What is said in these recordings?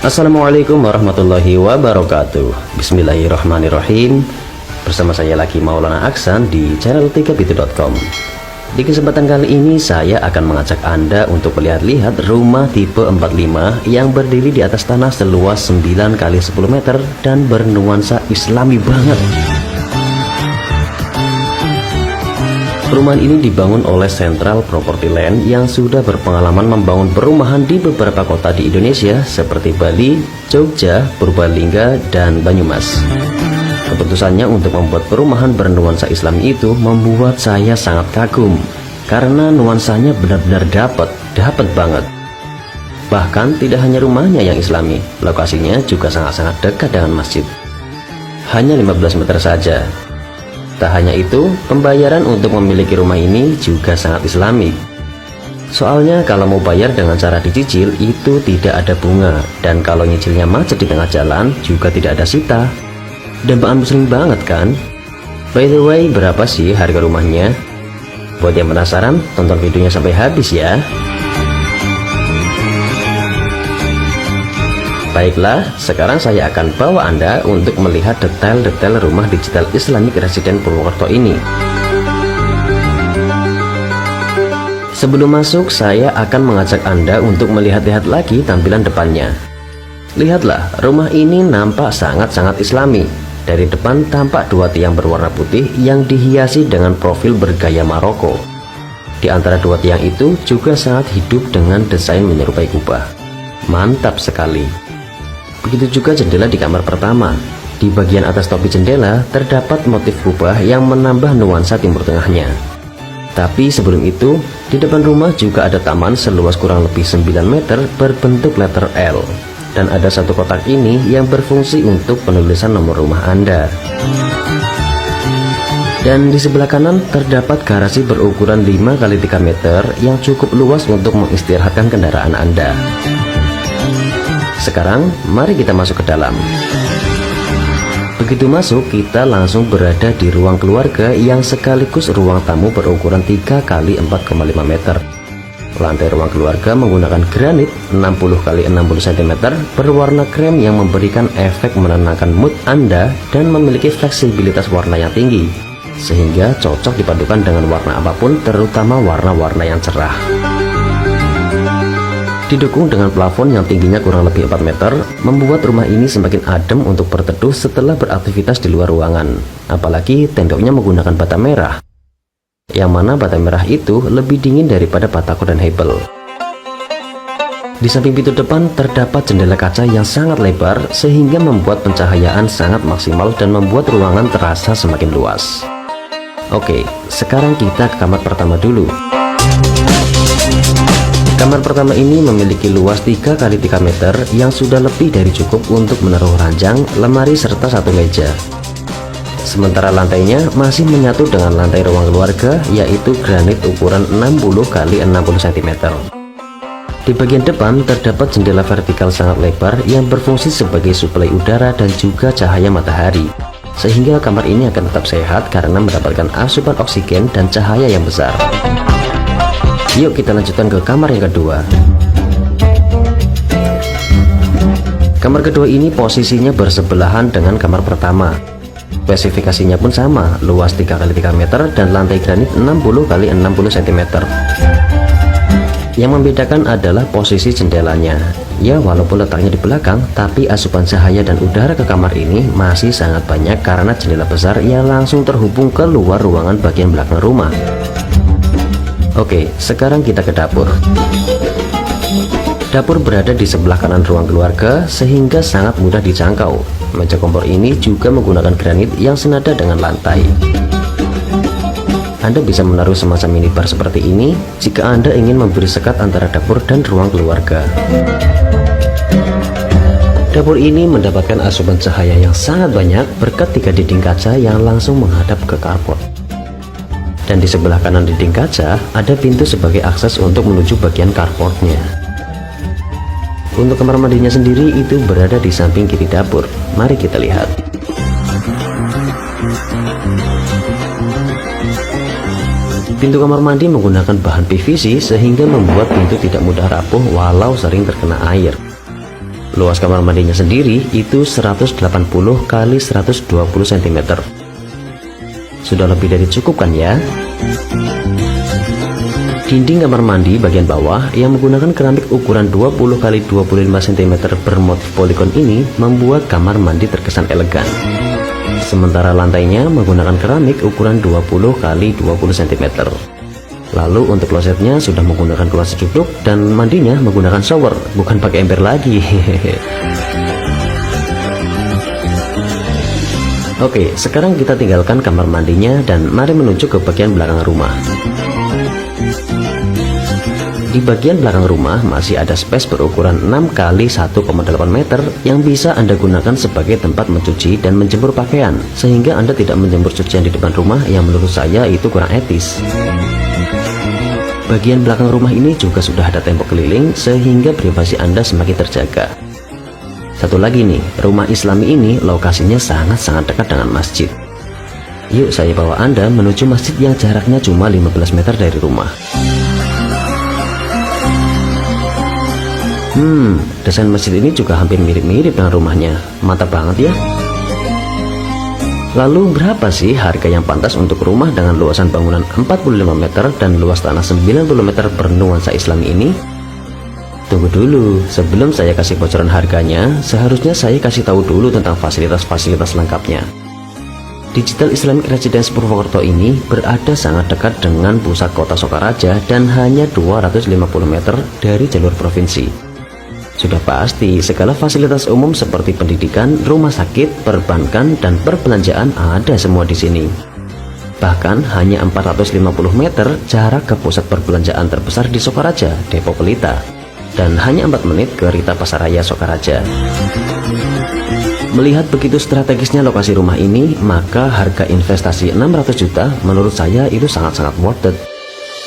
Assalamualaikum warahmatullahi wabarakatuh. Bismillahirrahmanirrahim. Bersama saya lagi Maulana Aksan di channel 3bitu.com. Di kesempatan kali ini saya akan mengajak Anda untuk melihat-lihat rumah tipe 45 yang berdiri di atas tanah seluas 9 x 10 meter dan bernuansa islami banget. Perumahan ini dibangun oleh Central Property Land yang sudah berpengalaman membangun perumahan di beberapa kota di Indonesia seperti Bali, Jogja, Purbalingga, dan Banyumas. Keputusannya untuk membuat perumahan bernuansa Islami itu membuat saya sangat kagum karena nuansanya benar-benar dapat banget. Bahkan tidak hanya rumahnya yang Islami, lokasinya juga sangat-sangat dekat dengan masjid. Hanya 15 meter saja. Tak hanya itu, pembayaran untuk memiliki rumah ini juga sangat Islami. Soalnya kalau mau bayar dengan cara dicicil itu tidak ada bunga, dan kalau nyicilnya macet di tengah jalan juga tidak ada sita. Dambaan muslim banget kan? By the way, berapa sih harga rumahnya? Buat yang penasaran, tonton videonya sampai habis ya. Baiklah, sekarang saya akan bawa Anda untuk melihat detail-detail rumah digital Islamic Residence Purwokerto ini. Sebelum masuk, saya akan mengajak Anda untuk melihat-lihat lagi tampilan depannya. Lihatlah, rumah ini nampak sangat-sangat Islami. Dari depan tampak dua tiang berwarna putih yang dihiasi dengan profil bergaya Maroko. Di antara dua tiang itu juga sangat hidup dengan desain menyerupai kubah. Mantap sekali. Begitu juga jendela di kamar pertama. Di bagian atas topi jendela terdapat motif kubah yang menambah nuansa Timur Tengahnya. Tapi sebelum itu, di depan rumah juga ada taman seluas kurang lebih 9 meter berbentuk letter L. Dan ada satu kotak ini yang berfungsi untuk penulisan nomor rumah Anda. Dan di sebelah kanan terdapat garasi berukuran 5 x 3 meter yang cukup luas untuk mengistirahatkan kendaraan Anda. Sekarang, mari kita masuk ke dalam. Begitu masuk, kita langsung berada di ruang keluarga yang sekaligus ruang tamu berukuran 3 x 4,5 meter. Lantai ruang keluarga menggunakan granit 60 x 60 cm berwarna krem yang memberikan efek menenangkan mood Anda dan memiliki fleksibilitas warna yang tinggi, sehingga cocok dipadukan dengan warna apapun, terutama warna-warna yang cerah. Didukung dengan plafon yang tingginya kurang lebih 4 meter, membuat rumah ini semakin adem untuk berteduh setelah beraktivitas di luar ruangan. Apalagi temboknya menggunakan bata merah, yang mana bata merah itu lebih dingin daripada batako dan hebel. Di samping pintu depan terdapat jendela kaca yang sangat lebar sehingga membuat pencahayaan sangat maksimal dan membuat ruangan terasa semakin luas. Oke, sekarang kita ke kamar pertama dulu. Kamar pertama ini memiliki luas 3 x 3 meter yang sudah lebih dari cukup untuk menaruh ranjang, lemari, serta satu meja. Sementara lantainya masih menyatu dengan lantai ruang keluarga, yaitu granit ukuran 60 x 60 cm. Di bagian depan terdapat jendela vertikal sangat lebar yang berfungsi sebagai suplai udara dan juga cahaya matahari, sehingga kamar ini akan tetap sehat karena mendapatkan asupan oksigen dan cahaya yang besar. Yuk kita lanjutkan ke kamar yang kedua. Kamar kedua ini posisinya bersebelahan dengan kamar pertama. Spesifikasinya pun sama, luas 3 x 3 meter dan lantai granit 60 x 60 cm. Yang membedakan adalah posisi jendelanya. Ya, walaupun letaknya di belakang, tapi asupan cahaya dan udara ke kamar ini masih sangat banyak karena jendela besar yang langsung terhubung ke luar ruangan bagian belakang rumah. Oke, sekarang kita ke dapur. Dapur berada di sebelah kanan ruang keluarga sehingga sangat mudah dijangkau. Meja kompor ini juga menggunakan granit yang senada dengan lantai. Anda bisa menaruh semacam minibar seperti ini jika Anda ingin memberi sekat antara dapur dan ruang keluarga. Dapur ini mendapatkan asupan cahaya yang sangat banyak berkat 3 dinding kaca yang langsung menghadap ke carport. Dan di sebelah kanan dinding kaca ada pintu sebagai akses untuk menuju bagian carportnya. Untuk kamar mandinya sendiri itu berada di samping kiri dapur. Mari kita lihat. Pintu kamar mandi menggunakan bahan PVC sehingga membuat pintu tidak mudah rapuh walau sering terkena air. Luas kamar mandinya sendiri itu 180 kali 120 cm. Sudah lebih dari cukup kan ya? Dinding kamar mandi bagian bawah yang menggunakan keramik ukuran 20 kali 25 cm bermotif poligon ini membuat kamar mandi terkesan elegan. Sementara lantainya menggunakan keramik ukuran 20 kali 20 cm. Lalu untuk klosetnya sudah menggunakan kloset duduk dan mandinya menggunakan shower, bukan pakai ember lagi. Oke, sekarang kita tinggalkan kamar mandinya dan mari menuju ke bagian belakang rumah. Di bagian belakang rumah masih ada space berukuran 6 kali 1,8 meter yang bisa Anda gunakan sebagai tempat mencuci dan menjemur pakaian, sehingga Anda tidak menjemur cucian di depan rumah yang menurut saya itu kurang etis. Bagian belakang rumah ini juga sudah ada tembok keliling sehingga privasi Anda semakin terjaga. Satu lagi nih, rumah Islami ini lokasinya sangat-sangat dekat dengan masjid. Yuk saya bawa Anda menuju masjid yang jaraknya cuma 15 meter dari rumah. Desain masjid ini juga hampir mirip-mirip dengan rumahnya. Mantap banget ya. Lalu berapa sih harga yang pantas untuk rumah dengan luasan bangunan 45 meter dan luas tanah 90 meter bernuansa Islami ini? Tunggu dulu, sebelum saya kasih bocoran harganya, seharusnya saya kasih tahu dulu tentang fasilitas-fasilitas lengkapnya. Digital Islamic Residence Purwokerto ini berada sangat dekat dengan pusat kota Sokaraja dan hanya 250 meter dari jalur provinsi. Sudah pasti, segala fasilitas umum seperti pendidikan, rumah sakit, perbankan, dan perbelanjaan ada semua di sini. Bahkan hanya 450 meter jarak ke pusat perbelanjaan terbesar di Sokaraja, Depok Pelita, dan hanya 4 menit ke Rita Pasaraya Sokaraja. Melihat begitu strategisnya lokasi rumah ini, maka harga investasi 600 juta menurut saya itu sangat-sangat worth it.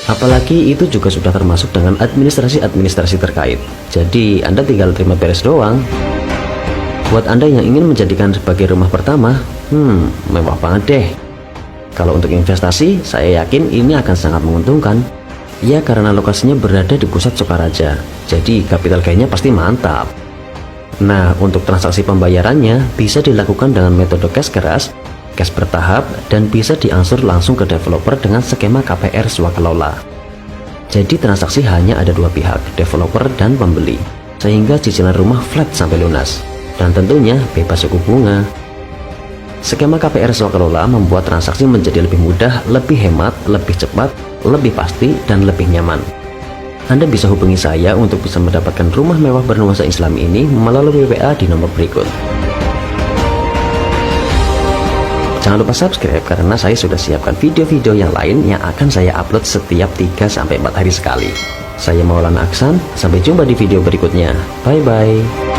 Apalagi itu juga sudah termasuk dengan administrasi-administrasi terkait. Jadi Anda tinggal terima beres doang. Buat Anda yang ingin menjadikan sebagai rumah pertama, mewah banget deh. Kalau untuk investasi, saya yakin ini akan sangat menguntungkan. Ya karena lokasinya berada di pusat Sokaraja, jadi capital gainnya pasti mantap. Nah, untuk transaksi pembayarannya bisa dilakukan dengan metode cash keras, cash bertahap, dan bisa diangsur langsung ke developer dengan skema KPR swakelola. Jadi transaksi hanya ada dua pihak, developer dan pembeli, sehingga cicilan rumah flat sampai lunas, dan tentunya bebas suku bunga. Skema KPR swakelola membuat transaksi menjadi lebih mudah, lebih hemat, lebih cepat, lebih pasti, dan lebih nyaman. Anda bisa hubungi saya untuk bisa mendapatkan rumah mewah bernuansa Islam ini melalui WA di nomor berikut. Jangan lupa subscribe karena saya sudah siapkan video-video yang lain yang akan saya upload setiap 3-4 hari sekali. Saya Maulana Aksan, sampai jumpa di video berikutnya. Bye-bye.